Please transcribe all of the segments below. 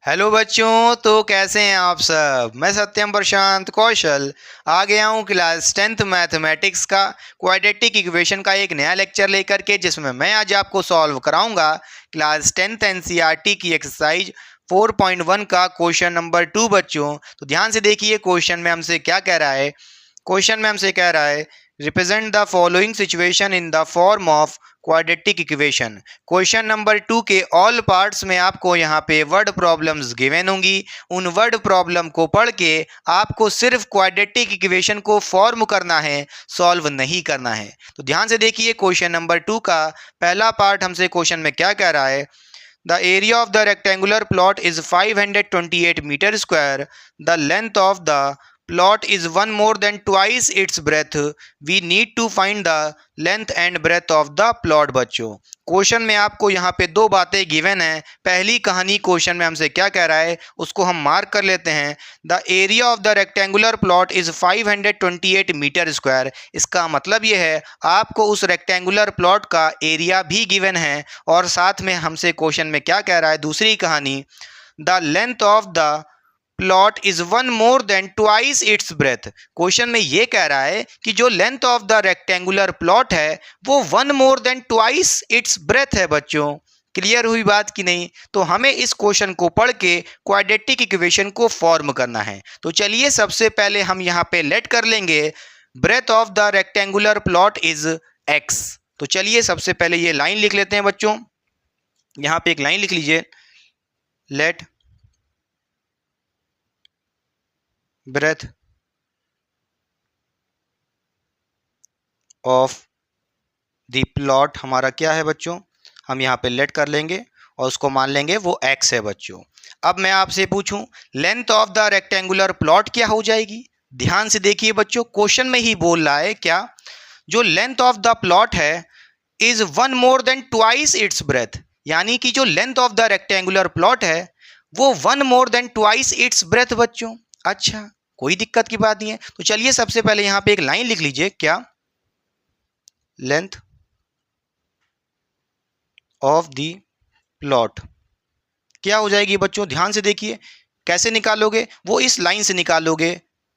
Hello बच्चों, तो कैसे हैं आप सब। मैं सत्यम प्रशांत कौशल आ गया हूँ क्लास 10th मैथमेटिक्स का क्वाड्रेटिक इक्वेशन का एक नया लेक्चर लेकर के, जिसमें मैं आज आपको सॉल्व कराऊंगा क्लास 10th एनसीईआरटी की एक्सरसाइज 4.1 का क्वेश्चन नंबर 2। बच्चों तो ध्यान से देखिए, क्वेश्चन में हमसे क्या कह रहा है। क्वेश्चन में हमसे कह रहा है represent the following situation in the form of quadratic equation. Question number 2 के ऑल पार्ट्स में आपको यहाँ पे वर्ड प्रॉब्लम्स गिवन होंगी। उन वर्ड प्रॉब्लम को पढ़ के आपको सिर्फ क्वाड्रेटिक इक्वेशन को फॉर्म करना है, सॉल्व नहीं करना है। तो ध्यान से देखिए, क्वेश्चन नंबर 2 का पहला पार्ट हमसे क्वेश्चन में क्या कह रहा है। The area of the rectangular plot is 528 meter square. The length of the plot is one more than twice its breadth. We need to find the length and breadth of the plot। बच्चों question में आपको यहाँ पे दो बातें given हैं। पहली कहानी क्वेश्चन में हमसे क्या कह रहा है उसको हम मार्क कर लेते हैं। The area of the rectangular plot is 528 metre square. इसका मतलब ये है आपको उस रेक्टेंगुलर प्लॉट का एरिया भी गिवन है, और साथ में हमसे क्वेश्चन में क्या कह रहा है दूसरी कहानी, the length of the plot is one more than twice its breath. Question में ये कह रहा है कि जो length of the rectangular plot है वो one more than twice its breath है। बच्चों क्लियर हुई बात कि नहीं। तो हमें इस क्वेश्चन को पढ़ के क्वाड्रेटिक इक्वेशन को फॉर्म करना है। तो चलिए सबसे पहले हम यहाँ पे लेट कर लेंगे breadth of the rectangular plot is x. तो चलिए सबसे पहले ये लाइन लिख लेते हैं बच्चों। यहाँ पे एक लाइन लिख लीजिए, let breadth of the plot हमारा क्या है बच्चों, हम यहाँ पे लेट कर लेंगे और उसको मान लेंगे वो x है। बच्चों अब मैं आपसे पूछूं length of the rectangular plot क्या हो जाएगी। ध्यान से देखिए बच्चों, क्वेश्चन में ही बोल रहा है क्या, जो लेंथ ऑफ द प्लॉट है is one more than twice its breath. यानी कि जो length of the rectangular plot है वो one more than twice its breadth. बच्चों अच्छा, कोई दिक्कत की बात नहीं है। तो चलिए सबसे पहले यहाँ पे एक लाइन लिख लीजिए, क्या, लेंथ ऑफ द प्लॉट क्या हो जाएगी बच्चों। ध्यान से देखिए कैसे निकालोगे, वो इस लाइन से निकालोगे।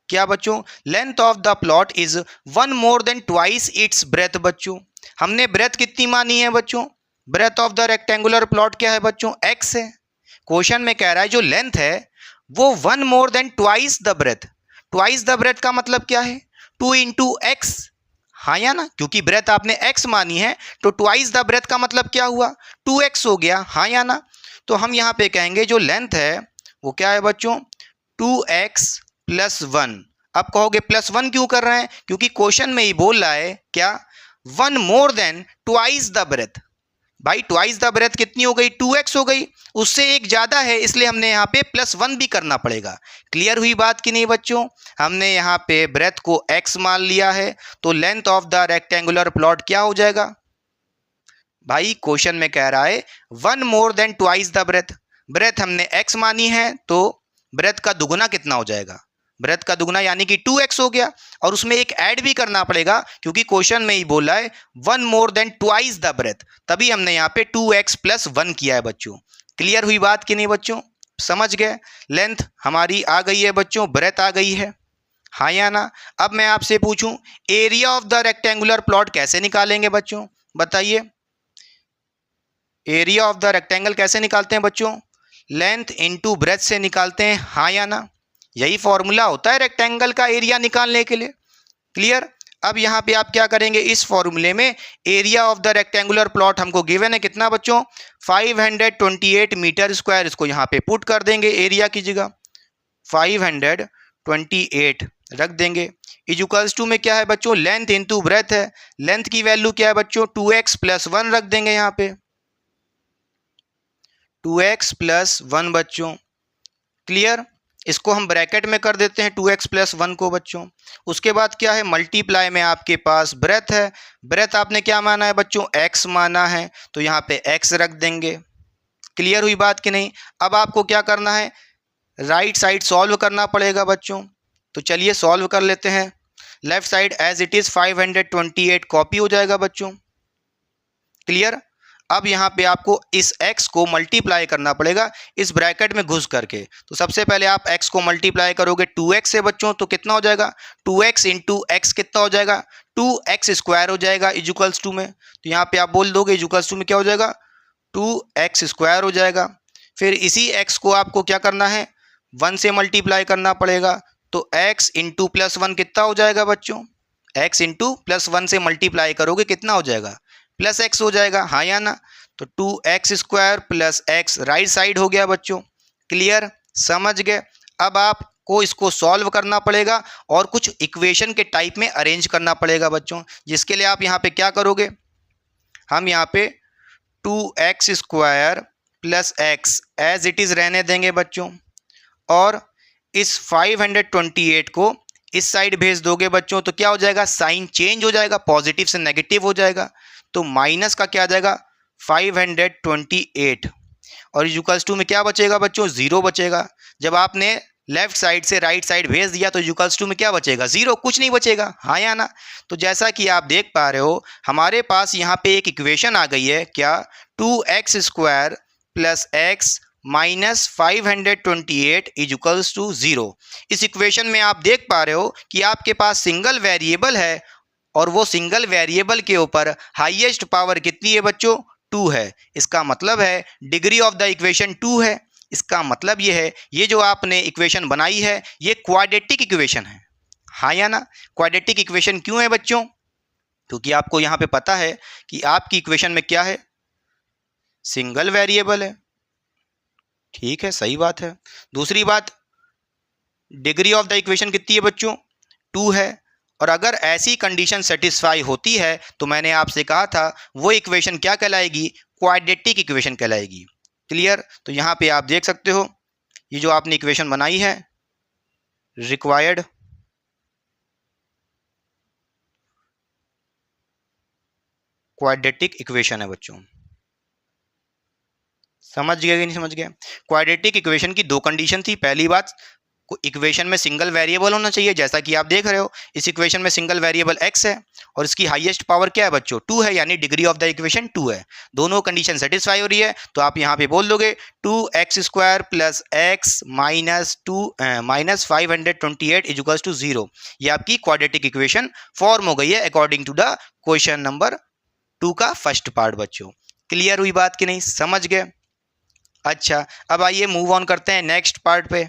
क्या बच्चों, length of the plot is one more than twice its breadth. बच्चों हमने ब्रेथ कितनी मानी है बच्चों, breadth of the rectangular plot क्या है बच्चों, एक्स है। क्वेश्चन में कह रहा है जो लेंथ है वो one more than twice the breadth. Twice the breadth का मतलब क्या है, टू इंटू एक्स, हाँ या ना, क्योंकि ब्रेथ आपने एक्स मानी है तो ट्वाइस द ब्रेथ का मतलब क्या हुआ, 2x हो गया, हाँ या ना। तो हम यहाँ पे कहेंगे जो लेंथ है वो क्या है बच्चों, 2x प्लस 1। अब कहोगे प्लस 1 क्यों कर रहे हैं, क्योंकि क्वेश्चन में ही बोल रहा है क्या, one more than twice the breadth. भाई ट्वाइस द ब्रेथ कितनी हो गई, 2x हो गई, उससे एक ज़्यादा है इसलिए हमने यहाँ पे प्लस 1 भी करना पड़ेगा। क्लियर हुई बात कि नहीं बच्चों। हमने यहाँ पे ब्रेथ को x मान लिया है तो length of the rectangular plot क्या हो जाएगा। भाई क्वेश्चन में कह रहा है one more than twice the breadth, breadth हमने x मानी है तो ब्रेथ का दुगुना कितना हो जाएगा, ब्रेथ का दुगुना यानी कि 2x हो गया, और उसमें एक ऐड भी करना पड़ेगा क्योंकि क्वेश्चन में ही बोला है one more than twice the breadth, तभी हमने यहाँ पे 2x प्लस 1 किया है। बच्चों क्लियर हुई बात कि नहीं बच्चों, समझ गए। लेंथ हमारी आ गई है बच्चों, ब्रेथ आ गई है, हाँ या ना। अब मैं आपसे पूछूं area of the rectangular plot कैसे निकालेंगे बच्चों, बताइए। एरिया ऑफ द रेक्टेंगल कैसे निकालते हैं बच्चों, लेंथ इंटू ब्रेथ से निकालते हैं, हाँ या ना। यही फॉर्मूला होता है रेक्टेंगल का एरिया निकालने के लिए। क्लियर। अब यहाँ पे आप क्या करेंगे, इस फॉर्मूले में area of the rectangular plot हमको गिवन है कितना बच्चों, 528 मीटर स्क्वायर। इसको यहाँ पे पुट कर देंगे एरिया की जगह, 528 रख देंगे। इक्वल्स टू में क्या है बच्चों, लेंथ इंटू ब्रेथ है, लेंथ की वैल्यू क्या है बच्चों, 2x प्लस 1 रख देंगे यहाँ पे, 2x प्लस 1 बच्चों। क्लियर। इसको हम ब्रैकेट में कर देते हैं 2x प्लस 1 को बच्चों। उसके बाद क्या है, मल्टीप्लाई में आपके पास ब्रेथ है, ब्रेथ आपने क्या माना है बच्चों, x माना है तो यहाँ पे x रख देंगे। क्लियर हुई बात कि नहीं। अब आपको क्या करना है, राइट साइड सॉल्व करना पड़ेगा बच्चों। तो चलिए सॉल्व कर लेते हैं। Left side as it is 528 copy हो जाएगा बच्चों। क्लियर। अब यहाँ पे आपको इस x को मल्टीप्लाई करना पड़ेगा इस ब्रैकेट में घुस करके। तो सबसे पहले आप x को मल्टीप्लाई करोगे 2x से बच्चों, तो कितना हो जाएगा 2x इंटू एक्स कितना हो जाएगा 2x स्क्वायर हो जाएगा इजुकल्स टू में। तो यहाँ पे आप बोल दोगे इजुकल्स टू में क्या हो जाएगा 2x स्क्वायर हो जाएगा। फिर इसी x को आपको क्या करना है 1 से मल्टीप्लाई करना पड़ेगा। तो x इंटू प्लस वन कितना हो जाएगा बच्चों, x इंटू प्लस वन से मल्टीप्लाई करोगे कितना हो जाएगा प्लस x हो जाएगा, हाँ या ना। तो 2x square plus x right side हो गया बच्चों। क्लियर, समझ गए। अब आपको इसको सॉल्व करना पड़ेगा और कुछ इक्वेशन के टाइप में अरेंज करना पड़ेगा बच्चों, जिसके लिए आप यहाँ पे क्या करोगे, हम यहाँ पे 2x square plus x as it is रहने देंगे बच्चों, और इस 528 को इस साइड भेज दोगे बच्चों। तो क्या हो जाएगा साइन चेंज हो जाएगा, पॉजिटिव से नेगेटिव हो जाएगा। तो माइनस का क्या आ जाएगा 528 और इक्वल्स टू में क्या बचेगा बच्चों 0 बचेगा। जब आपने लेफ्ट साइड से राइट साइड भेज दिया तो इक्वल्स टू में क्या बचेगा 0, कुछ नहीं बचेगा, हाँ या ना। तो जैसा कि आप देख पा रहे हो हमारे पास यहाँ पे एक इक्वेशन आ गई है, क्या 2x square plus x minus 528 equals to 0। इस इक्वेशन में आप देख पा रहे हो कि आपके पास सिंगल वेरिएबल है और वो सिंगल वेरिएबल के ऊपर हाईएस्ट पावर कितनी है बच्चों 2 है। इसका मतलब है डिग्री ऑफ द इक्वेशन 2 है। इसका मतलब ये है ये जो आपने इक्वेशन बनाई है ये क्वाड्रेटिक इक्वेशन है, हाँ या ना। क्वाड्रेटिक इक्वेशन क्यों है बच्चों, क्योंकि आपको यहाँ पे पता है कि आपकी इक्वेशन में क्या है सिंगल वेरिएबल है। ठीक है, सही बात है। दूसरी बात डिग्री ऑफ द इक्वेशन कितनी है बच्चों 2 है, और अगर ऐसी कंडीशन सेटिस्फाई होती है तो मैंने आपसे कहा था वो इक्वेशन क्या कहलाएगी क्वाड्रेटिक इक्वेशन कहलाएगी। क्लियर, तो यहाँ पे आप देख सकते हो ये जो आपने इक्वेशन बनाई है रिक्वायर्ड क्वाड्रेटिक इक्वेशन है बच्चों। समझ गए कि नहीं समझ गए। क्वाड्रेटिक इक्वेशन की दो कंडीशन थी। पहली बात इक्वेशन में सिंगल वेरिएबल होना चाहिए, जैसा कि आप देख रहे हो इस इक्वेशन में सिंगल वेरिएबल x है और इसकी हाईएस्ट पावर क्या है बच्चों 2 है, यानी डिग्री ऑफ द इक्वेशन 2 है। दोनों कंडीशन सेटिस्फाई हो रही है तो आप यहाँ पे बोल दोगे 2x square plus x minus 528 equals to 0। ये आपकी क्वाड्रेटिक इक्वेशन फॉर्म हो गई है according to the question number 2 का फर्स्ट पार्ट बच्चों। क्लियर हुई बात कि नहीं, समझ गए। अच्छा, अब आइए मूव ऑन करते हैं नेक्स्ट पार्ट पे।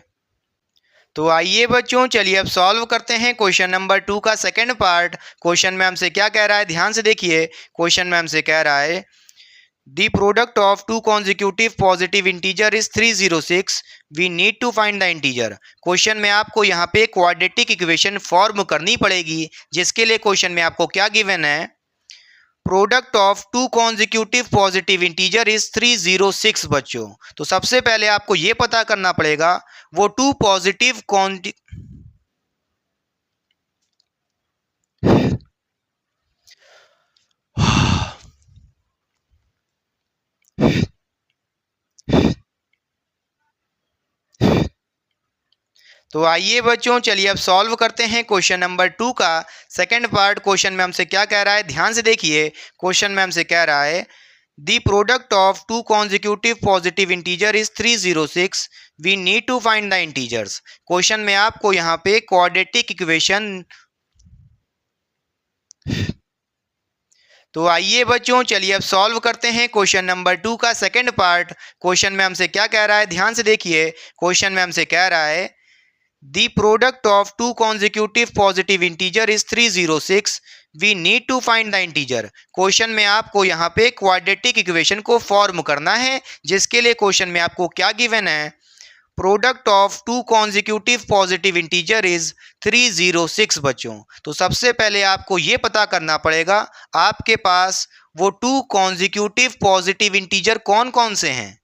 तो आइए बच्चों चलिए अब सॉल्व करते हैं क्वेश्चन नंबर 2 का सेकंड पार्ट। क्वेश्चन में हमसे क्या कह रहा है, ध्यान से देखिए। क्वेश्चन में हमसे कह रहा है the product of two consecutive positive integer is 306, we need to find the integer. Question में आपको यहाँ पे क्वाड्रेटिक इक्वेशन फॉर्म करनी पड़ेगी, जिसके लिए क्वेश्चन में आपको क्या गिवन है product of two consecutive positive integer is 306 बच्चों। तो सबसे पहले आपको यह पता करना पड़ेगा वो टू पॉजिटिव तो आइए बच्चों चलिए अब सॉल्व करते हैं क्वेश्चन नंबर 2 का सेकंड पार्ट। क्वेश्चन में हमसे क्या कह रहा है, ध्यान से देखिए। क्वेश्चन में हमसे कह रहा है the product of two consecutive positive integer is 306, we need to find the integers. Question में आपको यहाँ पे क्वाड्रेटिक इक्वेशन, तो आइए बच्चों चलिए अब सॉल्व करते हैं क्वेश्चन नंबर 2 का सेकंड पार्ट। क्वेश्चन में हमसे क्या कह रहा है, ध्यान से देखिए। क्वेश्चन में हमसे कह रहा है The product of two consecutive positive integer is 306. We need to find the integer. Question में आपको यहाँ पे क्वाड्रेटिक इक्वेशन को फॉर्म करना है, जिसके लिए क्वेश्चन में आपको क्या गिवन है product of two consecutive positive integer is 306 बच्चों। तो सबसे पहले आपको ये पता करना पड़ेगा आपके पास वो टू कॉन्जिक्यूटिव पॉजिटिव इंटीजर कौन कौन से हैं,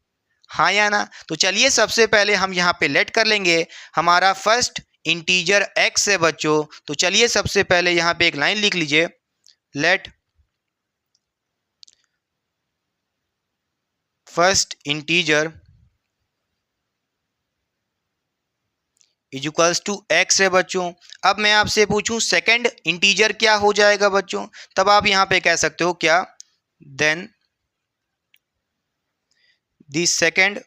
हाँ या ना। तो चलिए सबसे पहले हम यहाँ पे लेट कर लेंगे हमारा फर्स्ट इंटीजर x है बच्चों। तो चलिए सबसे पहले यहाँ पे एक लाइन लिख लीजिए, let first integer equals to x है बच्चों। अब मैं आपसे पूछूं सेकंड इंटीजर क्या हो जाएगा बच्चों, तब आप यहाँ पे कह सकते हो क्या देन द सेकंड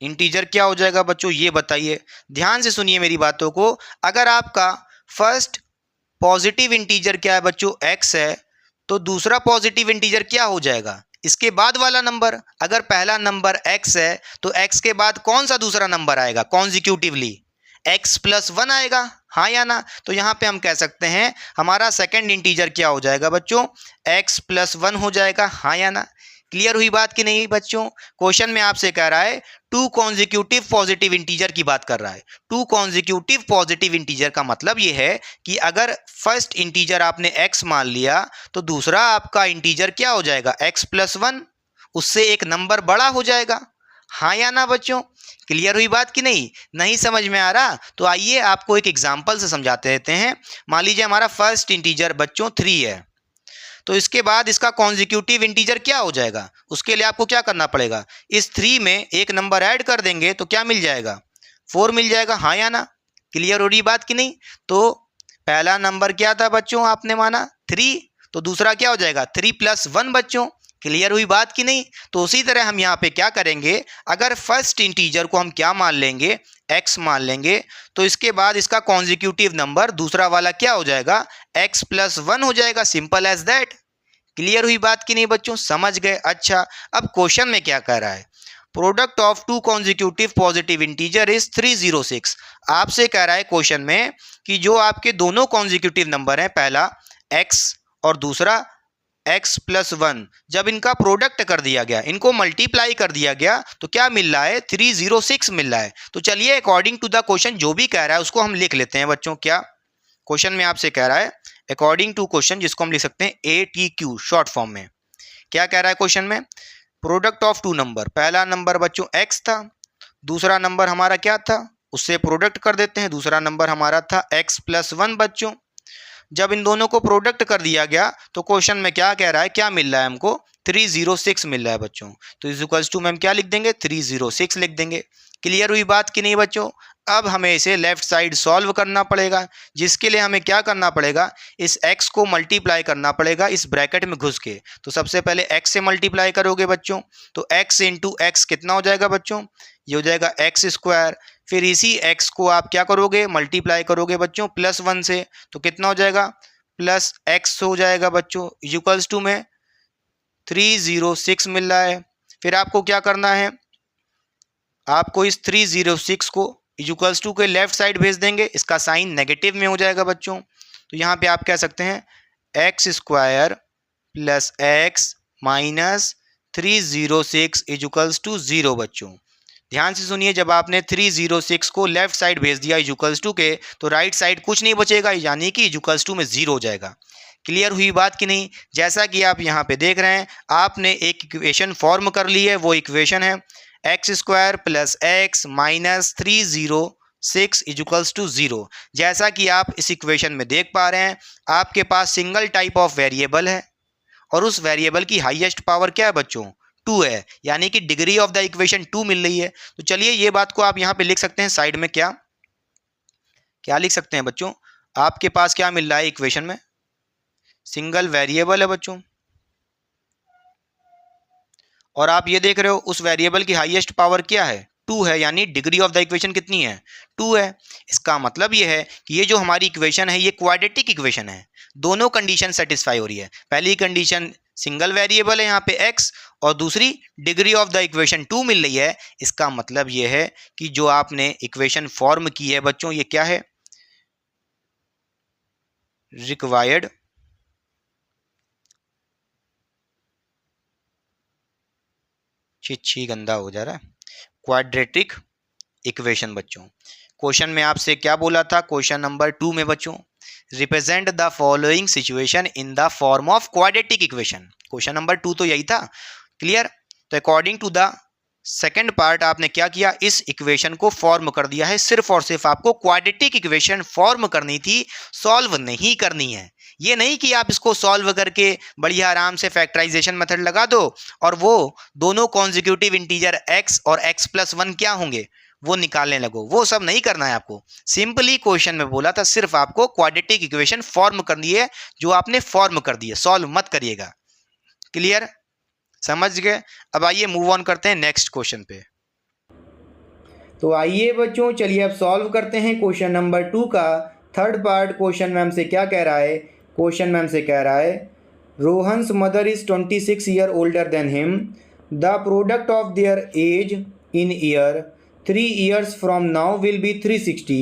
इंटीजर क्या हो जाएगा बच्चों, ये बताइए, ध्यान से सुनिए मेरी बातों को। अगर आपका फर्स्ट पॉजिटिव इंटीजर क्या है बच्चों, x है, तो दूसरा पॉजिटिव इंटीजर क्या हो जाएगा, इसके बाद वाला नंबर। अगर पहला नंबर x है तो x के बाद कौन सा दूसरा नंबर आएगा कॉन्जिक्यूटिवली, x प्लस वन आएगा, हाँ या ना। तो यहाँ पे हम कह सकते हैं हमारा सेकंड इंटीजर क्या हो जाएगा बच्चों, x प्लस वन हो जाएगा, हाँ या ना। क्लियर हुई बात कि नहीं बच्चों। क्वेश्चन में आपसे कह रहा है टू कॉन्जिक्यूटिव पॉजिटिव इंटीजर की बात कर रहा है। टू कॉन्जिक्यूटिव पॉजिटिव इंटीजर का मतलब ये है कि अगर फर्स्ट इंटीजर आपने x मान लिया तो दूसरा आपका इंटीजर क्या हो जाएगा, x प्लस वन, उससे एक नंबर बड़ा हो जाएगा, हाँ या ना बच्चों। क्लियर हुई बात कि नहीं, नहीं समझ में आ रहा तो आइए आपको एक एग्जांपल से समझाते रहते हैं। मान लीजिए हमारा फर्स्ट इंटीजर बच्चों 3 है, तो इसके बाद इसका कॉन्जिक्यूटिव इंटीजर क्या हो जाएगा, उसके लिए आपको क्या करना पड़ेगा, इस 3 में एक नंबर ऐड कर देंगे तो क्या मिल जाएगा, 4 मिल जाएगा, हाँ या ना। क्लियर हो रही बात कि नहीं। तो पहला नंबर क्या था बच्चों, आपने माना 3, तो दूसरा क्या हो जाएगा 3 प्लस वन बच्चों। क्लियर हुई बात कि नहीं। तो उसी तरह हम यहाँ पे क्या करेंगे, अगर फर्स्ट इंटीजर को हम क्या मान लेंगे, x मान लेंगे, तो इसके बाद इसका कॉन्जिक्यूटिव नंबर दूसरा वाला क्या हो जाएगा, x प्लस वन हो जाएगा, सिंपल एज दैट। क्लियर हुई बात कि नहीं बच्चों, समझ गए। अच्छा, अब क्वेश्चन में क्या कह रहा है, product of two consecutive positive integer is 306। आपसे कह रहा है क्वेश्चन में कि जो आपके दोनों कॉन्जिक्यूटिव नंबर हैं, पहला x और दूसरा x प्लस वन, जब इनका प्रोडक्ट कर दिया गया, इनको मल्टीप्लाई कर दिया गया, तो क्या मिल रहा है, 306 मिल रहा है। तो चलिए अकॉर्डिंग टू द क्वेश्चन जो भी कह रहा है उसको हम लिख लेते हैं बच्चों। क्या क्वेश्चन में आपसे कह रहा है, अकॉर्डिंग टू क्वेश्चन, जिसको हम लिख सकते हैं ATQ शॉर्ट फॉर्म में, क्या कह रहा है क्वेश्चन में, प्रोडक्ट ऑफ टू नंबर, पहला नंबर बच्चों x था, दूसरा नंबर हमारा क्या था, उससे प्रोडक्ट कर देते हैं, दूसरा नंबर हमारा था x प्लस वन बच्चों। जब इन दोनों को प्रोडक्ट कर दिया गया तो क्वेश्चन में क्या कह रहा है, क्या मिल रहा है हमको, 306 मिल रहा है बच्चों। तो इज इक्वल्स टू में हम क्या लिख देंगे, 306 लिख देंगे। क्लियर हुई बात कि नहीं बच्चों। अब हमें इसे लेफ्ट साइड सॉल्व करना पड़ेगा, जिसके लिए हमें क्या करना पड़ेगा, इस x को मल्टीप्लाई करना पड़ेगा इस ब्रैकेट में घुस के। तो सबसे पहले x से मल्टीप्लाई करोगे बच्चों, तो x इंटू एक्स कितना हो जाएगा बच्चों, ये हो जाएगा एक्स स्क्वायर। फिर इसी x को आप क्या करोगे, मल्टीप्लाई करोगे बच्चों प्लस वन से, तो कितना हो जाएगा, प्लस x हो जाएगा बच्चों, इक्वल्स टू में 306 मिल रहा है। फिर आपको क्या करना है, आपको इस 306 को इक्वल्स टू के लेफ्ट साइड भेज देंगे, इसका साइन नेगेटिव में हो जाएगा बच्चों। तो यहाँ पे आप कह सकते हैं x square plus x minus 306 equals to 0 बच्चों। ध्यान से सुनिए, जब आपने 306 को लेफ्ट साइड भेज दिया इक्वल्स टू के, तो राइट साइड कुछ नहीं बचेगा, यानी कि इक्वल्स टू में 0 हो जाएगा। क्लियर हुई बात कि नहीं। जैसा कि आप यहाँ पे देख रहे हैं, आपने एक इक्वेशन फॉर्म कर ली है, वो इक्वेशन है x square plus x minus 306 equals to 0। जैसा कि आप इस इक्वेशन में देख पा रहे हैं, आपके पास सिंगल टाइप ऑफ वेरिएबल है और उस वेरिएबल की हाईएस्ट पावर क्या है बच्चों, 2 है, यानी कि डिग्री ऑफ द इक्वेशन 2 मिल रही है। तो चलिए ये बात को आप यहाँ पे लिख सकते हैं साइड में, क्या क्या लिख सकते हैं बच्चों, आपके पास क्या मिल रहा है इक्वेशन में, सिंगल वेरिएबल है बच्चों, और आप ये देख रहे हो उस वेरिएबल की हाईएस्ट पावर क्या है, 2 है, यानी डिग्री ऑफ द इक्वेशन कितनी है, 2 है। इसका मतलब ये है कि ये जो हमारी इक्वेशन है ये क्वाड्रेटिक इक्वेशन है, दोनों कंडीशन सेटिस्फाई हो रही है। पहली कंडीशन सिंगल वेरिएबल है यहाँ पे x, और दूसरी डिग्री ऑफ द इक्वेशन 2 मिल रही है। इसका मतलब ये है कि जो आपने इक्वेशन फॉर्म की है बच्चों, ये क्या है, रिक्वायर्ड छी गंदा हो जा रहा है, क्वाड्रेटिक इक्वेशन बच्चों। क्वेश्चन में आपसे क्या बोला था, क्वेश्चन नंबर 2 में बच्चों, represent the following situation in the form of quadratic equation. Question number 2 तो यही था। क्लियर। तो according to the second part आपने क्या किया, इस इक्वेशन को फॉर्म कर दिया है। सिर्फ और सिर्फ आपको क्वाड्रेटिक इक्वेशन फॉर्म करनी थी, सॉल्व नहीं करनी है। ये नहीं कि आप इसको सॉल्व करके बढ़िया आराम से फैक्टराइजेशन मेथड लगा दो और वो दोनों कॉन्जिक्यूटिव इंटीजर x और x प्लस वन क्या होंगे, वो निकालने लगो, वो सब नहीं करना है आपको। सिंपली क्वेश्चन में बोला था सिर्फ आपको क्वाड्रेटिक इक्वेशन फॉर्म करनी है, जो आपने फॉर्म कर दी है, सॉल्व मत करिएगा। क्लियर, समझ गए। अब आइए मूव ऑन करते हैं नेक्स्ट क्वेश्चन पे। तो आइए बच्चों, चलिए अब सॉल्व करते हैं क्वेश्चन नंबर 2 का थर्ड पार्ट। क्वेश्चन में हमसे क्या कह रहा है? क्वेश्चन में हमसे कह रहा है Rohan's mother is 26 year older than him, the product of their age in year 3 years from now will be 360,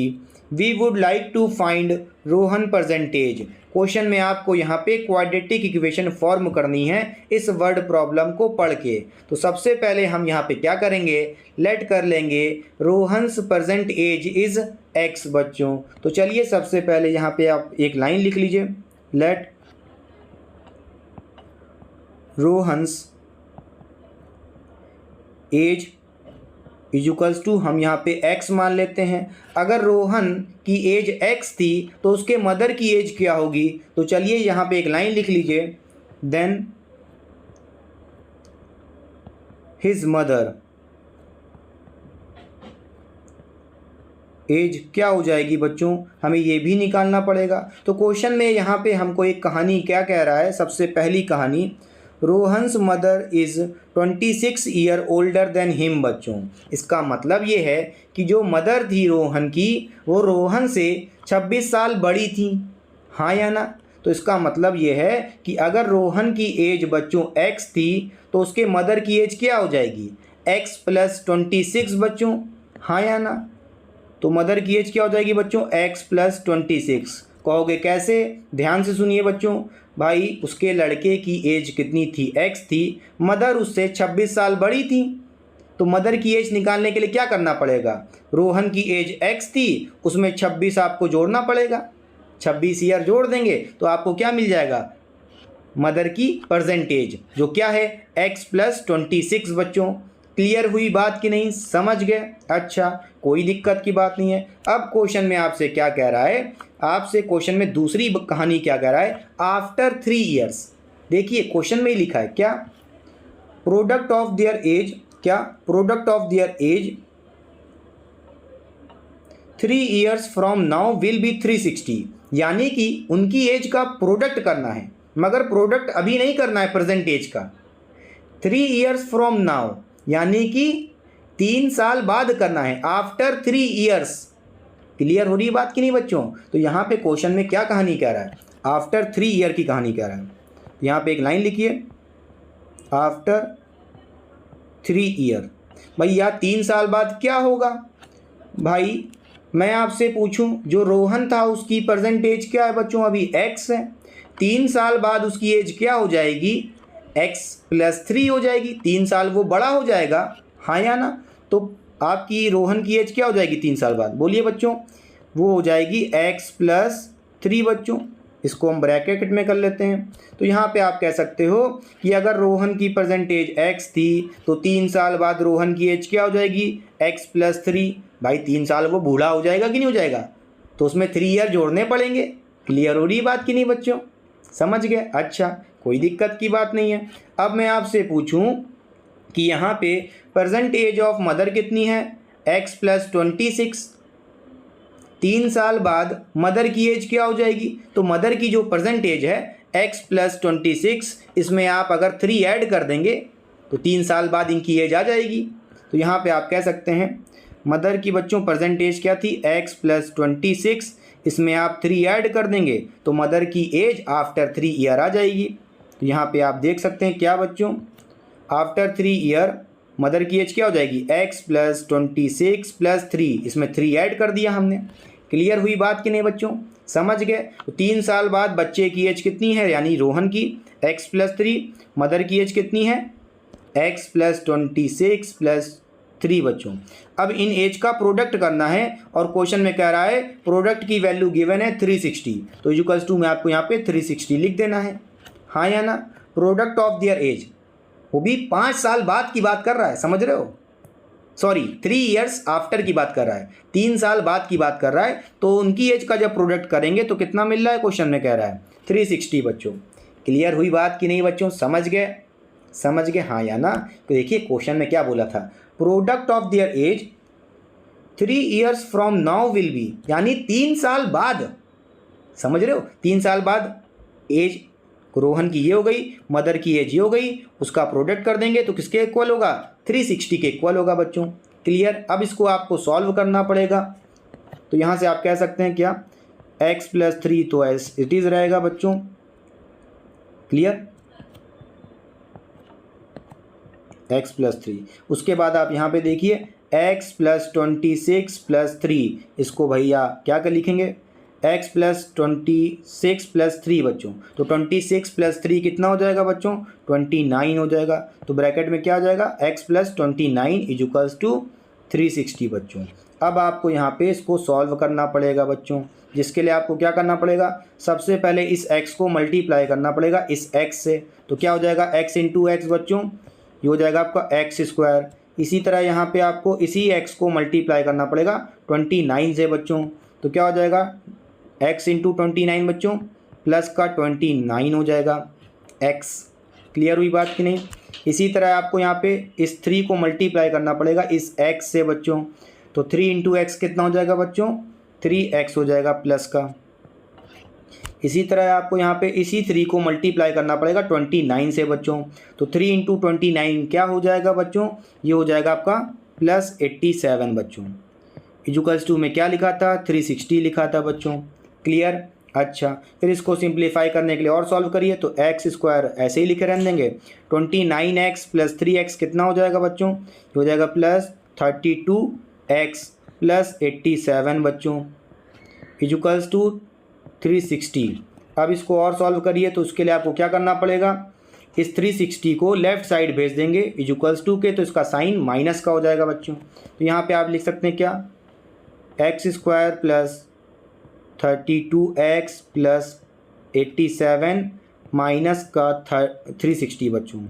we would like to find Rohan percentage. Question में आपको यहाँ पे क्वाड्रेटिक इक्वेशन फॉर्म करनी है इस वर्ड प्रॉब्लम को पढ़ के। तो सबसे पहले हम यहाँ पे क्या करेंगे, लेट कर लेंगे Rohan's present age is x बच्चों। तो चलिए सबसे पहले यहाँ पे आप एक लाइन लिख लीजिए, let Rohan's age equals to, हम यहाँ पे x मान लेते हैं। अगर रोहन की एज x थी तो उसके मदर की एज क्या होगी? तो चलिए यहाँ पे एक लाइन लिख लीजिए, देन हिज मदर एज क्या हो जाएगी बच्चों? हमें ये भी निकालना पड़ेगा। तो क्वेश्चन में यहाँ पे हमको एक कहानी क्या कह रहा है? सबसे पहली कहानी, Rohan's mother is 26 year older than him बच्चों। इसका मतलब ये है कि जो मदर थी रोहन की, वो रोहन से 26 साल बड़ी थी, हाँ या ना? तो इसका मतलब ये है कि अगर रोहन की एज बच्चों x थी तो उसके मदर की एज क्या हो जाएगी? x + 26 बच्चों, हाँ या ना? तो मदर की एज क्या हो जाएगी बच्चों? x + 26। कहोगे कैसे? ध्यान से सुनिए बच्चों। भाई उसके लड़के की एज कितनी थी? x थी, मदर उससे 26 साल बड़ी थी, तो मदर की एज निकालने के लिए क्या करना पड़ेगा? रोहन की एज x थी, उसमें 26 आपको जोड़ना पड़ेगा, 26 ईयर जोड़ देंगे तो आपको क्या मिल जाएगा? मदर की परसेंटेज, जो क्या है? x + 26 बच्चों। क्लियर हुई बात कि नहीं? समझ गए? अच्छा, कोई दिक्कत की बात नहीं है। अब क्वेश्चन में आपसे क्या कह रहा है? आपसे क्वेश्चन में दूसरी कहानी क्या कह रहा है? आफ्टर 3 years, देखिए क्वेश्चन में ही लिखा है क्या? प्रोडक्ट ऑफ देयर एज, क्या? Product of their age 3 years from now will be 360, यानी कि उनकी एज का प्रोडक्ट करना है, मगर प्रोडक्ट अभी नहीं करना है प्रेजेंट एज का। 3 years फ्रॉम नाउ यानी कि 3 साल बाद करना है, आफ्टर 3 years। क्लियर हो रही बात कि नहीं बच्चों? तो यहाँ पे क्वेश्चन में क्या कहानी कह रहा है? आफ्टर 3 ईयर की कहानी कह रहा है। यहाँ पे एक लाइन लिखिए, आफ्टर 3 ईयर। भैया 3 साल बाद क्या होगा? भाई मैं आपसे पूछूं, जो रोहन था उसकी प्रेजेंट एज क्या है बच्चों? अभी x है। 3 साल बाद उसकी एज क्या हो जाएगी? x + 3 हो जाएगी। 3 साल वो बड़ा हो जाएगा, हाँ या ना? तो आपकी रोहन की एज क्या हो जाएगी 3 साल बाद? बोलिए बच्चों। वो हो जाएगी x + 3 बच्चों। इसको हम ब्रैकेट में कर लेते हैं। तो यहाँ पे आप कह सकते हो कि अगर रोहन की प्रेजेंट एज x थी तो 3 साल बाद रोहन की एज क्या हो जाएगी? x + 3। भाई 3 साल वो बूढ़ा हो जाएगा कि नहीं हो जाएगा? तो उसमें 3 ईयर जोड़ने पड़ेंगे। क्लियर हो रही बात कि नहीं बच्चों? समझ गए? अच्छा, कोई दिक्कत की बात नहीं है। अब मैं आपसे पूछूं कि यहाँ पे प्रेजेंट एज ऑफ मदर कितनी है? x + 26। 3 साल बाद मदर की एज क्या हो जाएगी? तो मदर की जो प्रेजेंट एज है x + 26, इसमें आप अगर 3 ऐड कर देंगे तो 3 साल बाद इनकी एज आ जाएगी। तो यहाँ पे आप कह सकते हैं मदर की बच्चों प्रेजेंट एज क्या थी? x + 26, इसमें आप 3 ऐड कर देंगे तो मदर की एज आफ्टर 3 ईयर आ जाएगी। तो यहाँ पे आप देख सकते हैं क्या बच्चों? आफ्टर 3 ईयर मदर की एज क्या हो जाएगी? x + 26 + 3, इसमें 3 ऐड कर दिया हमने। क्लियर हुई बात कि नहीं बच्चों? समझ गए? तो 3 साल बाद बच्चे की एज कितनी है, यानी रोहन की? x + 3। मदर की एज कितनी है? x + 26 + 3 बच्चों। अब इन एज का प्रोडक्ट करना है और क्वेश्चन में कह रहा है प्रोडक्ट की वैल्यू गिवन है 360, तो इक्वल्स टू में आपको यहाँ पे 360 लिख देना है, हाँ या ना? प्रोडक्ट ऑफ देयर एज, वो भी 5 साल बाद की बात कर रहा है, समझ रहे हो? सॉरी, 3 years आफ्टर की बात कर रहा है, 3 साल बाद की बात कर रहा है। तो उनकी एज का जब प्रोडक्ट करेंगे तो कितना मिल रहा है? क्वेश्चन में कह रहा है 360 बच्चों। क्लियर हुई बात कि नहीं बच्चों? समझ गए? समझ गए हाँ या ना? तो देखिए क्वेश्चन में क्या बोला था? Product of their age 3 years from now will be, यानी 3 साल बाद, समझ रहे हो, 3 साल बाद एज रोहन की ये हो गई, मदर की एज ये हो गई, उसका प्रोडक्ट कर देंगे तो किसके इक्वल होगा, 360 के इक्वल होगा बच्चों। क्लियर। अब इसको आपको सॉल्व करना पड़ेगा, तो यहाँ से आप कह सकते हैं क्या, x + 3 तो एज इट इज़ रहेगा बच्चों। Clear, x + 3। उसके बाद आप यहाँ पे देखिए x + 26 + 3, इसको भैया क्या कर लिखेंगे, x + 26 + 3 बच्चों, तो 26 + 3 कितना हो जाएगा बच्चों, 29 हो जाएगा। तो ब्रैकेट में क्या आ जाएगा, x + 29 = 360 बच्चों। अब आपको यहाँ पे इसको सॉल्व करना पड़ेगा बच्चों, जिसके लिए आपको क्या करना पड़ेगा, सबसे पहले इस x को मल्टीप्लाई करना पड़ेगा इस x से, तो क्या हो जाएगा, x × x बच्चों, ये हो जाएगा आपका x²। इसी तरह यहाँ पे आपको इसी x को मल्टीप्लाई करना पड़ेगा 29 से बच्चों, तो क्या हो जाएगा, x × 29 बच्चों, प्लस का 29 हो जाएगा x। क्लियर हुई बात कि नहीं। इसी तरह आपको यहाँ पे इस 3 को मल्टीप्लाई करना पड़ेगा इस x से बच्चों, तो 3 × x कितना हो जाएगा बच्चों, 3x हो जाएगा प्लस का। इसी तरह आपको यहाँ पे इसी 3 को मल्टीप्लाई करना पड़ेगा 29 से बच्चों, तो 3 × 29 क्या हो जाएगा बच्चों, ये हो जाएगा आपका +87 बच्चों। = में क्या लिखा था, 360 लिखा था बच्चों। क्लियर। अच्छा, फिर इसको सिंप्लीफाई करने के लिए और सॉल्व करिए, तो x² ऐसे ही लिखे रहने देंगे, 29x + 3x कितना हो जाएगा बच्चों, ये हो जाएगा +32x + 87 बच्चों, = 360। अब इसको और सॉल्व करिए, तो उसके लिए आपको क्या करना पड़ेगा, इस 360 को लेफ़्ट साइड भेज देंगे = के, तो इसका साइन माइनस का हो जाएगा बच्चों। तो यहाँ पे आप लिख सकते हैं क्या, x² + 32x + 87 माइनस का 360 बच्चों।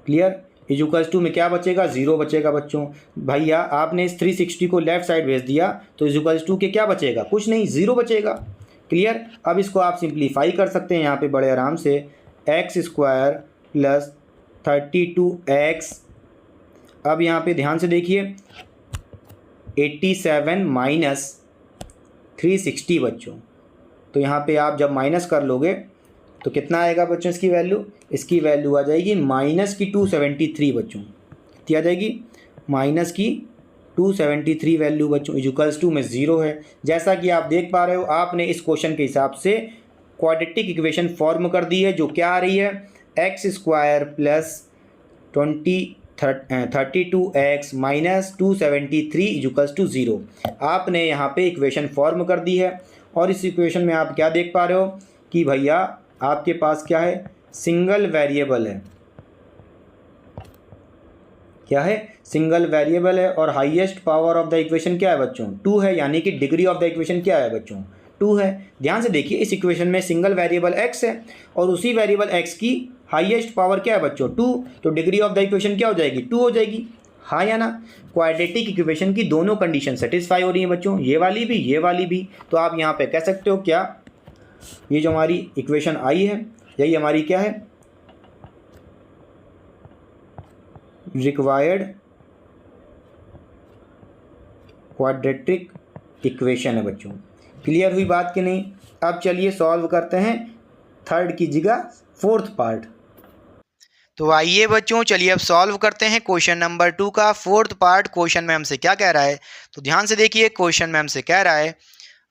क्लियर। = में क्या बचेगा, 0 बचेगा बच्चों। भैया आपने इस 360 को लेफ़्ट साइड भेज दिया, तो = के क्या बचेगा, कुछ नहीं, 0 बचेगा। क्लियर। अब इसको आप सिंप्लीफाई कर सकते हैं यहाँ पे बड़े आराम से, x² + 32x, अब यहाँ पे ध्यान से देखिए 87 माइनस 360 बच्चों, तो यहाँ पे आप जब माइनस कर लोगे तो कितना आएगा बच्चों, इसकी वैल्यू, इसकी वैल्यू आ जाएगी -273 बच्चों, कितनी आ जाएगी, -273 वैल्यू बच्चों। = में 0 है। जैसा कि आप देख पा रहे हो, आपने इस क्वेश्चन के हिसाब से क्वाड्रेटिक इक्वेशन फॉर्म कर दी है, जो क्या आ रही है, x² + 32x - 273 = 0। आपने यहाँ पे इक्वेशन फॉर्म कर दी है, और इस इक्वेशन में आप क्या देख पा रहे हो कि भैया आपके पास क्या है, सिंगल वेरिएबल है, क्या है, सिंगल वेरिएबल है, और highest power of the equation क्या है बच्चों, 2 है, यानी कि डिग्री ऑफ द इक्वेशन क्या है बच्चों, 2 है। ध्यान से देखिए, इस इक्वेशन में सिंगल वेरिएबल x है, और उसी वेरिएबल x की हाईएस्ट पावर क्या है बच्चों, 2, तो डिग्री ऑफ द इक्वेशन क्या हो जाएगी, 2 हो जाएगी, हाँ या ना। क्वाड्रेटिक इक्वेशन की दोनों कंडीशन सेटिस्फाई हो रही हैं बच्चों, ये वाली भी, ये वाली भी। तो आप यहाँ पे कह सकते हो क्या, ये जो हमारी इक्वेशन आई है, यही हमारी क्या है, रिक्वायर्ड क्वाड्रेटिक इक्वेशन है बच्चों। क्लियर हुई बात कि नहीं। अब चलिए सॉल्व करते हैं 3rd की जगह 4th पार्ट। तो आइए बच्चों, चलिए अब सॉल्व करते हैं क्वेश्चन नंबर 2 का 4th पार्ट। क्वेश्चन में हमसे क्या कह रहा है, तो ध्यान से देखिए, क्वेश्चन में हमसे कह रहा है,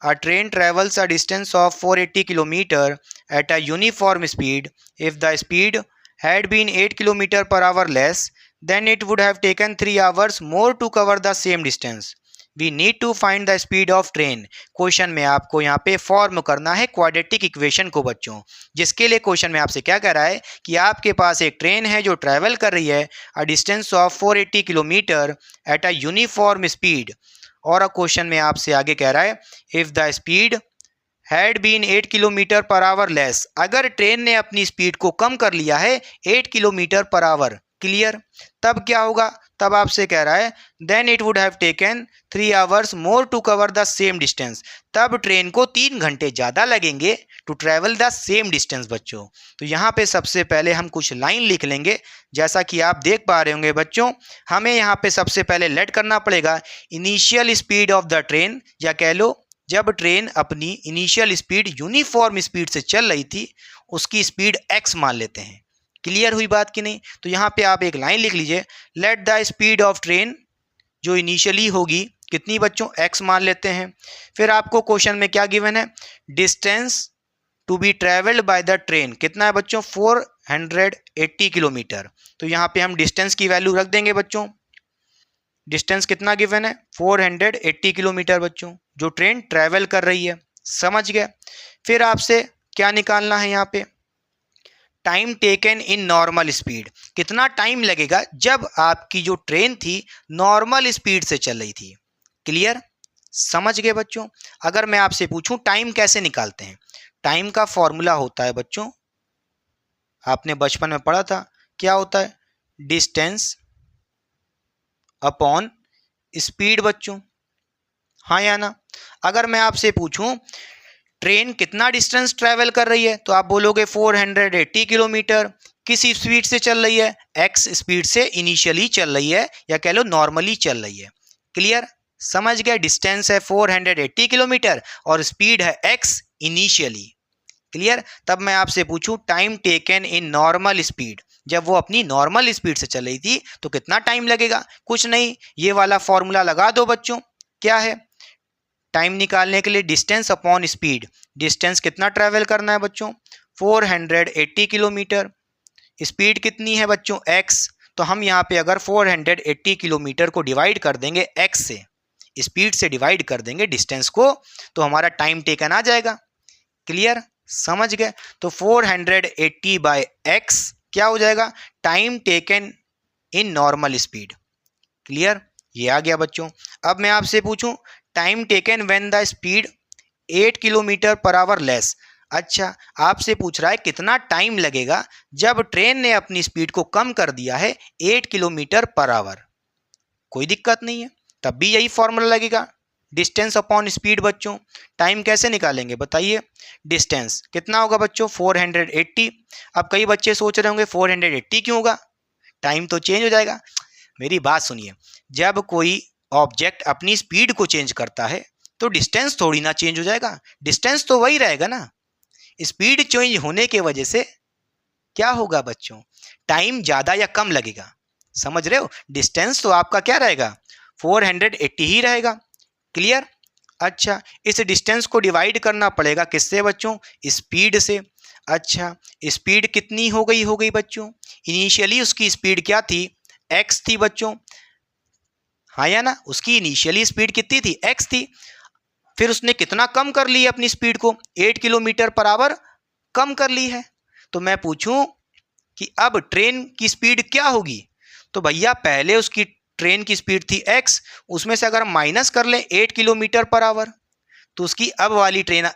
अ train travels a distance of 480 kilometre at a uniform speed. If the speed had been 8 km per hour less, then it would have taken 3 hours more to cover the same distance. We need to find the speed of train. Question में आपको यहाँ पे form करना है quadratic equation को बच्चों, जिसके लिए क्वेश्चन में आपसे क्या कह रहा है कि आपके पास एक ट्रेन है जो ट्रैवल कर रही है a distance of 480 kilometre at a uniform speed, और क्वेश्चन में आपसे आगे कह रहा है if the speed had been 8 kilometre per hour less, अगर ट्रेन ने अपनी स्पीड को कम कर लिया है 8 किलोमीटर पर आवर। क्लियर। तब क्या होगा, तब आपसे कह रहा है then it would have taken 3 hours more to cover the same distance, तब ट्रेन को 3 घंटे ज़्यादा लगेंगे to travel the same distance बच्चों। तो यहाँ पे सबसे पहले हम कुछ लाइन लिख लेंगे, जैसा कि आप देख पा रहे होंगे बच्चों। हमें यहाँ पे सबसे पहले लेट करना पड़ेगा initial speed of the train, या कह लो जब ट्रेन अपनी इनिशियल स्पीड यूनिफॉर्म स्पीड से चल रही थी उसकी स्पीड x मान लेते हैं। क्लियर हुई बात कि नहीं? तो यहाँ पे आप एक लाइन लिख लीजिए, let the speed of train जो इनिशियली होगी कितनी बच्चों, x मान लेते हैं। फिर आपको क्वेश्चन में क्या गिवन है, distance to be travelled by the train कितना है बच्चों, 480 किलोमीटर। तो यहाँ पे हम डिस्टेंस की वैल्यू रख देंगे बच्चों। डिस्टेंस कितना गिवन है, 480 किलोमीटर बच्चों, जो ट्रेन ट्रैवल कर रही है। समझ गए? फिर आपसे क्या निकालना है यहाँ पे, time taken in normal speed, कितना टाइम लगेगा जब आपकी जो ट्रेन थी नॉर्मल स्पीड से चल रही थी। क्लियर? समझ गए बच्चों? अगर मैं आपसे पूछूं टाइम कैसे निकालते हैं, टाइम का फॉर्मूला होता है बच्चों, आपने बचपन में पढ़ा था, क्या होता है, डिस्टेंस अपॉन स्पीड बच्चों, हाँ या ना? अगर मैं आपसे पूछूं ट्रेन कितना डिस्टेंस ट्रैवल कर रही है, तो आप बोलोगे 480 किलोमीटर। किस स्पीड से चल रही है, x स्पीड से इनिशियली चल रही है, या कह लो नॉर्मली चल रही है। क्लियर? समझ गए? डिस्टेंस है 480 किलोमीटर और स्पीड है x इनिशियली। क्लियर? तब मैं आपसे पूछूं time taken in normal speed, जब वो अपनी नॉर्मल स्पीड से चल रही थी तो कितना टाइम लगेगा, कुछ नहीं, ये वाला फॉर्मूला लगा दो बच्चों। क्या है, टाइम निकालने के लिए डिस्टेंस अपॉन स्पीड, डिस्टेंस कितना ट्रैवल करना है बच्चों, 480 किलोमीटर, स्पीड कितनी है बच्चों, x। तो हम यहाँ पे अगर 480 किलोमीटर को डिवाइड कर देंगे x से, स्पीड से डिवाइड कर देंगे डिस्टेंस को, तो हमारा टाइम टेकन आ जाएगा। क्लियर? समझ गए? तो 480 बाय x क्या हो जाएगा, time taken in normal speed. Clear? ये आ गया बच्चों। अब मैं आपसे पूछूं time taken when the speed 8 kilometre per hour less. अच्छा, आपसे पूछ रहा है कितना टाइम लगेगा जब ट्रेन ने अपनी स्पीड को कम कर दिया है 8 किलोमीटर पर आवर। कोई दिक्कत नहीं है, तब भी यही फॉर्मूला लगेगा, डिस्टेंस अपॉन स्पीड बच्चों। टाइम कैसे निकालेंगे बताइए, डिस्टेंस कितना होगा बच्चों, 480। अब कई बच्चे सोच रहे होंगे 480 क्यों होगा, टाइम तो चेंज हो जाएगा। मेरी बात सुनिए, जब कोई ऑब्जेक्ट अपनी स्पीड को चेंज करता है तो डिस्टेंस थोड़ी ना चेंज हो जाएगा, डिस्टेंस तो वही रहेगा ना। स्पीड चेंज होने के वजह से क्या होगा बच्चों, टाइम ज़्यादा या कम लगेगा। समझ रहे हो? डिस्टेंस तो आपका क्या रहेगा, 480 ही रहेगा। क्लियर? अच्छा, इस डिस्टेंस को डिवाइड करना पड़ेगा किससे बच्चों, स्पीड से। अच्छा, स्पीड कितनी हो गई बच्चों, इनिशियली उसकी स्पीड क्या थी, x थी बच्चों, हाँ या ना? उसकी इनिशियली स्पीड कितनी थी, x थी। फिर उसने कितना कम कर ली अपनी स्पीड को, 8 किलोमीटर पर आवर कम कर ली है। तो मैं पूछूं कि अब ट्रेन की स्पीड क्या होगी, तो भैया पहले उसकी ट्रेन की स्पीड थी x, उसमें से अगर माइनस कर लें 8 किलोमीटर पर आवर, तो उसकी अब वाली ट्रेन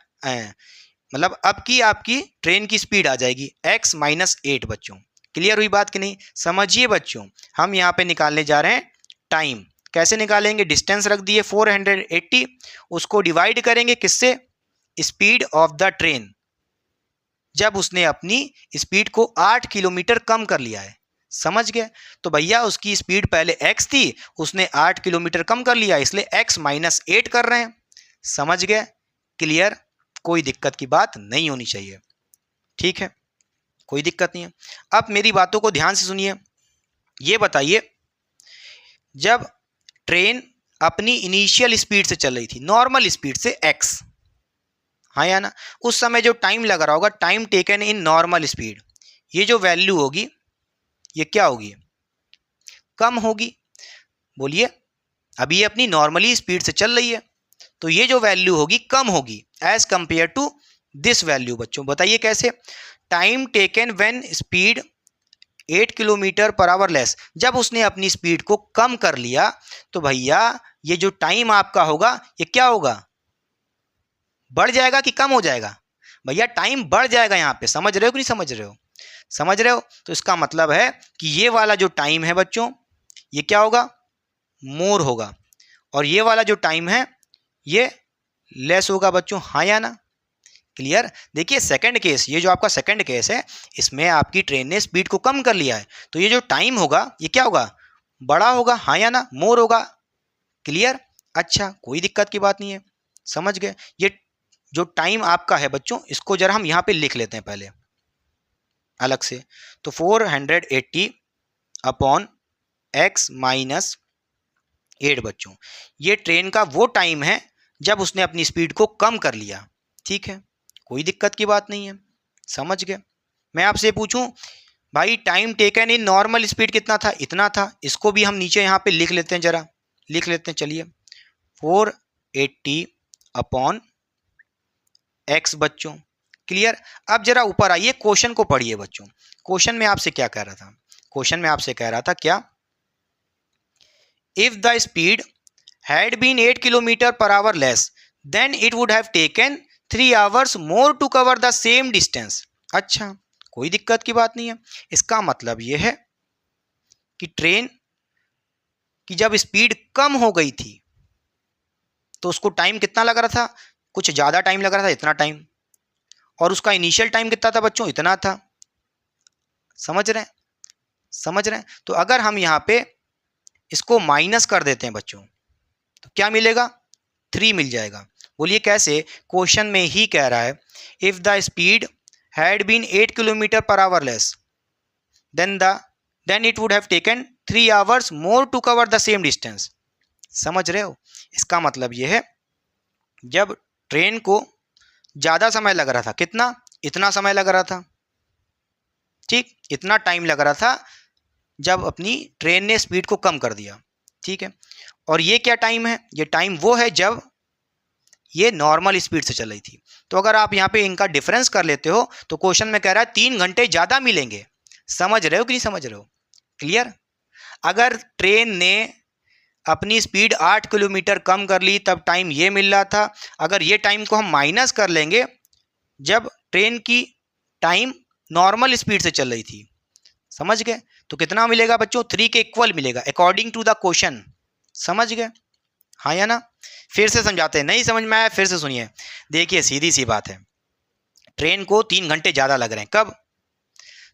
मतलब अब की आपकी ट्रेन की स्पीड आ जाएगी x माइनस 8 बच्चों। क्लियर हुई बात कि नहीं? समझिए बच्चों, हम यहाँ पे निकालने जा रहे हैं टाइम। कैसे निकालेंगे, डिस्टेंस रख दिए 480, उसको डिवाइड करेंगे किससे, स्पीड ऑफ द ट्रेन, जब उसने अपनी स्पीड को 8 किलोमीटर कम कर लिया है। समझ गए? तो भैया उसकी स्पीड पहले x थी, उसने 8 किलोमीटर कम कर लिया, इसलिए x माइनस 8 कर रहे हैं। समझ गए? क्लियर? कोई दिक्कत की बात नहीं होनी चाहिए, ठीक है, कोई दिक्कत नहीं है। अब मेरी बातों को ध्यान से सुनिए, ये बताइए जब ट्रेन अपनी इनिशियल स्पीड से चल रही थी, नॉर्मल स्पीड से x, हाँ या ना, उस समय जो टाइम लग रहा होगा, time taken in normal speed, ये जो वैल्यू होगी ये क्या होगी, कम होगी। बोलिए, अभी ये अपनी नॉर्मली स्पीड से चल रही है, तो ये जो वैल्यू होगी कम होगी as compared to this value. बच्चों बताइए कैसे, time taken when speed 8 kilometre per hour less, जब उसने अपनी स्पीड को कम कर लिया तो भैया ये जो टाइम आपका होगा ये क्या होगा, बढ़ जाएगा कि कम हो जाएगा, भैया टाइम बढ़ जाएगा। यहाँ पे समझ रहे हो कि नहीं समझ रहे हो, समझ रहे हो? तो इसका मतलब है कि ये वाला जो टाइम है बच्चों, ये क्या होगा, मोर होगा, और ये वाला जो टाइम है ये लेस होगा बच्चों, हाँ या ना। क्लियर। देखिए सेकंड केस, ये जो आपका सेकंड केस है, इसमें आपकी ट्रेन ने स्पीड को कम कर लिया है, तो ये जो टाइम होगा ये क्या होगा, बड़ा होगा, हाँ या ना, मोर होगा। क्लियर। अच्छा, कोई दिक्कत की बात नहीं है, समझ गए। ये जो टाइम आपका है बच्चों, इसको जरा हम यहाँ पे लिख लेते हैं पहले अलग से। तो 480 अपॉन x माइनस 8 बच्चों, ये ट्रेन का वो टाइम है जब उसने अपनी स्पीड को कम कर लिया। ठीक है, कोई दिक्कत की बात नहीं है, समझ गए। मैं आपसे पूछूं भाई, time taken in normal speed कितना था, इतना था। इसको भी हम नीचे यहाँ पे लिख लेते हैं, जरा लिख लेते हैं, चलिए। 480 अपॉन x बच्चों। क्लियर। अब जरा ऊपर आइए, क्वेश्चन को पढ़िए बच्चों। क्वेश्चन में आपसे क्या कह रहा था, क्वेश्चन में आपसे कह रहा था क्या, if the speed had been 8 kilometre per our less, then it would have taken 3 hours more to cover the same distance। अच्छा, कोई दिक्कत की बात नहीं है। इसका मतलब यह है कि ट्रेन की जब स्पीड कम हो गई थी तो उसको टाइम कितना लग रहा था, कुछ ज़्यादा टाइम लग रहा था, इतना टाइम, और उसका इनिशियल टाइम कितना था बच्चों, इतना था। समझ रहे हैं, समझ रहे हैं। तो अगर हम यहाँ पे इसको माइनस कर देते हैं बच्चों, तो क्या मिलेगा, 3 मिल जाएगा। बोलिए कैसे, क्वेश्चन में ही कह रहा है if the speed had been 8 kilometre per hour less, then it would have taken 3 hours more to cover the same distance. समझ रहे हो। इसका मतलब यह है जब ट्रेन को ज़्यादा समय लग रहा था, कितना, इतना समय लग रहा था, ठीक, इतना टाइम लग रहा था जब अपनी ट्रेन ने स्पीड को कम कर दिया। ठीक है, और ये क्या टाइम है, ये टाइम वो है जब ये नॉर्मल स्पीड से चल रही थी। तो अगर आप यहाँ पे इनका डिफरेंस कर लेते हो तो क्वेश्चन में कह रहा है 3 घंटे ज़्यादा मिलेंगे। समझ रहे हो कि नहीं समझ रहे हो। क्लियर। अगर ट्रेन ने अपनी स्पीड 8 किलोमीटर कम कर ली तब टाइम ये मिल रहा था, अगर ये टाइम को हम माइनस कर लेंगे जब ट्रेन की टाइम नॉर्मल स्पीड से चल रही थी, समझ गए, तो कितना मिलेगा बच्चों, 3 के इक्वल मिलेगा अकॉर्डिंग टू द क्वेश्चन। समझ गए, हाँ या ना। फिर से समझाते हैं, नहीं समझ में आया फिर से सुनिए। देखिए सीधी सी बात है, ट्रेन को 3 घंटे ज़्यादा लग रहे हैं, कब,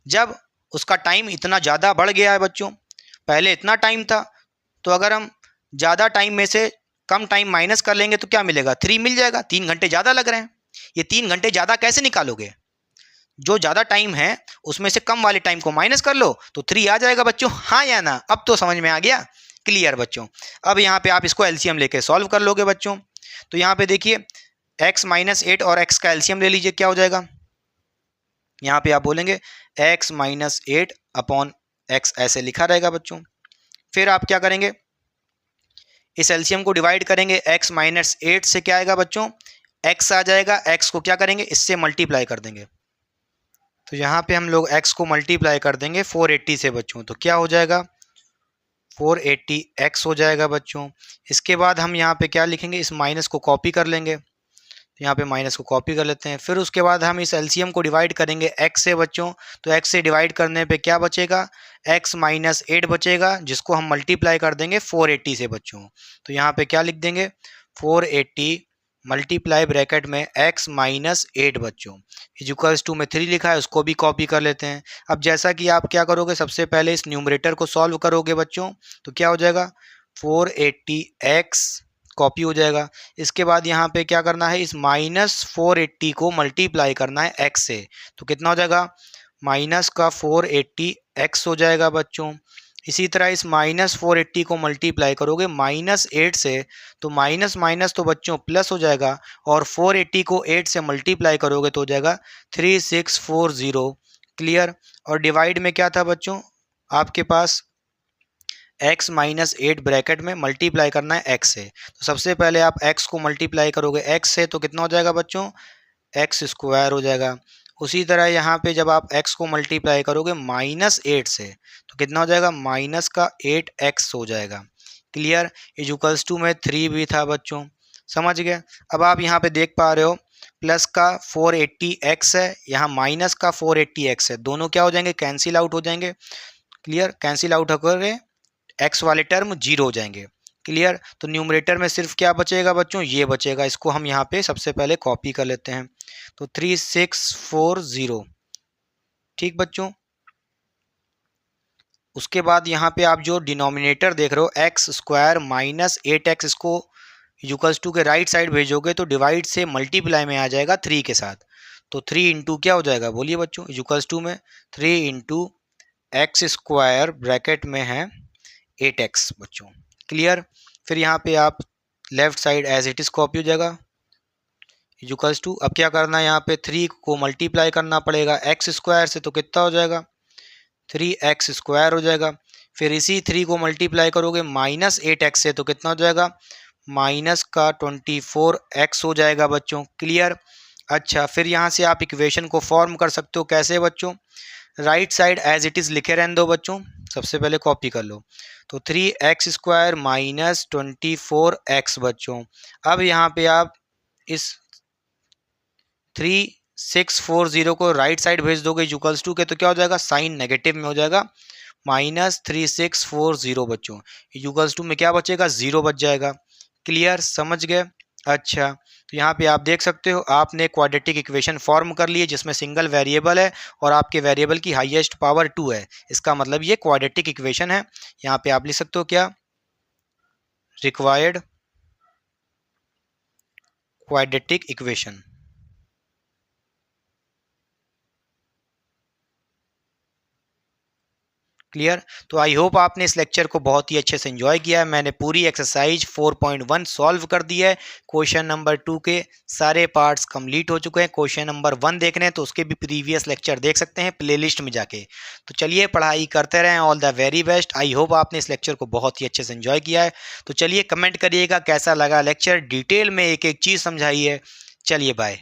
जब उसका टाइम इतना ज़्यादा बढ़ गया है बच्चों। पहले इतना टाइम था, तो अगर हम ज़्यादा टाइम में से कम टाइम माइनस कर लेंगे तो क्या मिलेगा, 3 मिल जाएगा। 3 घंटे ज़्यादा लग रहे हैं। ये 3 घंटे ज़्यादा कैसे निकालोगे, जो ज़्यादा टाइम है उसमें से कम वाले टाइम को माइनस कर लो तो 3 आ जाएगा बच्चों, हाँ या ना। अब तो समझ में आ गया। क्लियर बच्चों। अब यहाँ पे आप इसको एलसीएम लेके सॉल्व कर लोगे बच्चों। तो यहाँ पे देखिए x माइनस 8 और x का एलसीएम ले लीजिए, क्या हो जाएगा। यहाँ पे आप बोलेंगे x माइनस 8 अपॉन x, ऐसे लिखा रहेगा बच्चों। फिर आप क्या करेंगे, इस एलसीएम को डिवाइड करेंगे, x माइनस 8 से क्या आएगा बच्चों, x आ जाएगा। x को क्या करेंगे, इससे मल्टीप्लाई कर देंगे। तो यहाँ पे हम लोग x को मल्टीप्लाई कर देंगे 480 से बच्चों, तो क्या हो जाएगा, 480x हो जाएगा बच्चों। इसके बाद हम यहाँ पे क्या लिखेंगे, इस माइनस को कॉपी कर लेंगे, तो यहाँ पे माइनस को कॉपी कर लेते हैं। फिर उसके बाद हम इस एलसीएम को डिवाइड करेंगे x से बच्चों, तो x से डिवाइड करने पे क्या बचेगा, x माइनस 8 बचेगा, जिसको हम मल्टीप्लाई कर देंगे 480 से बच्चों। तो यहाँ पे क्या लिख देंगे, 480 मल्टीप्लाई ब्रैकेट में x माइनस 8 बच्चों इक्वल्स टू में 3 लिखा है, उसको भी कॉपी कर लेते हैं। अब जैसा कि आप क्या करोगे, सबसे पहले इस न्यूमरेटर को सॉल्व करोगे बच्चों, तो क्या हो जाएगा, 480x कॉपी हो जाएगा। इसके बाद यहाँ पे क्या करना है, इस माइनस 480 को मल्टीप्लाई करना है x से, तो कितना हो जाएगा, माइनस का 480x हो जाएगा बच्चों। इसी तरह इस माइनस 480 को मल्टीप्लाई करोगे माइनस 8 से, तो माइनस माइनस तो बच्चों प्लस हो जाएगा, और 480 को 8 से मल्टीप्लाई करोगे तो हो जाएगा 3640। क्लियर। और डिवाइड में क्या था बच्चों, आपके पास x माइनस 8 ब्रैकेट में मल्टीप्लाई करना है x से। तो सबसे पहले आप x को मल्टीप्लाई करोगे x से, तो कितना हो जाएगा बच्चों, x स्क्वायर हो जाएगा। उसी तरह यहाँ पे जब आप x को मल्टीप्लाई करोगे माइनस 8 से, तो कितना हो जाएगा, माइनस का 8x हो जाएगा। क्लियर। इक्वल्स टू में 3 भी था बच्चों, समझ गए। अब आप यहाँ पे देख पा रहे हो प्लस का 480x है, यहाँ माइनस का 480x है, दोनों क्या हो जाएंगे, कैंसिल आउट हो जाएंगे। क्लियर। कैंसिल आउट होकर एक्स वाले टर्म 0 हो जाएंगे। क्लियर। तो न्यूमरेटर में सिर्फ क्या बचेगा बच्चों, ये बचेगा। इसको हम यहाँ पे सबसे पहले कॉपी कर लेते हैं। तो 3640, ठीक बच्चों। उसके बाद यहाँ पे आप जो डिनोमिनेटर देख रहे हो एक्स स्क्वायर माइनस 8x, इसको इक्वल्स टू के राइट साइड भेजोगे तो डिवाइड से मल्टीप्लाई में आ जाएगा 3 के साथ। तो 3 इंटू क्या हो जाएगा, बोलिए बच्चों, इक्वल्स टू में 3 इंटू एक्स स्क्वायर ब्रैकेट में है 8x बच्चों। क्लियर। फिर यहाँ पे आप left side as it is copy हो जाएगा इक्वल्स टू। अब क्या करना है, यहाँ पे 3 को मल्टीप्लाई करना पड़ेगा एक्स स्क्वायर से, तो कितना हो जाएगा 3x स्क्वायर हो जाएगा। फिर इसी 3 को मल्टीप्लाई करोगे माइनस 8x से, तो कितना हो जाएगा माइनस का 24x हो जाएगा बच्चों। क्लियर। अच्छा, फिर यहाँ से आप इक्वेशन को फॉर्म कर सकते हो। कैसे बच्चों, right side as it is लिखे रहने दो बच्चों, सबसे पहले कॉपी कर लो। तो 3x स्क्वायर माइनस 24x बच्चों। अब यहाँ पे आप इस 3640 को राइट साइड भेज दोगे इक्वल्स टू के, तो क्या हो जाएगा, साइन नेगेटिव में हो जाएगा माइनस 3640 बच्चों। इक्वल्स टू में क्या बचेगा, 0 बच जाएगा। क्लियर, समझ गए। अच्छा, तो यहाँ पे आप देख सकते हो आपने क्वाड्रेटिक इक्वेशन फॉर्म कर ली है जिसमें सिंगल वेरिएबल है और आपके वेरिएबल की हाईएस्ट पावर 2 है। इसका मतलब ये क्वाड्रेटिक इक्वेशन है। यहाँ पे आप लिख सकते हो क्या, रिक्वायर्ड क्वाड्रेटिक इक्वेशन। क्लियर। तो आई होप आपने इस लेक्चर को बहुत ही अच्छे से एंजॉय किया है। मैंने पूरी एक्सरसाइज 4.1 सॉल्व कर दी है। क्वेश्चन नंबर 2 के सारे पार्ट्स कंप्लीट हो चुके हैं। क्वेश्चन नंबर 1 देखने हैं तो उसके भी प्रीवियस लेक्चर देख सकते हैं प्लेलिस्ट में जाके। तो चलिए पढ़ाई करते रहें। All the very best. I hope आपने इस लेक्चर को बहुत ही अच्छे से एंजॉय किया है। तो चलिए कमेंट करिएगा कैसा लगा लेक्चर, डिटेल में एक एक चीज़ समझाई है। चलिए बाय।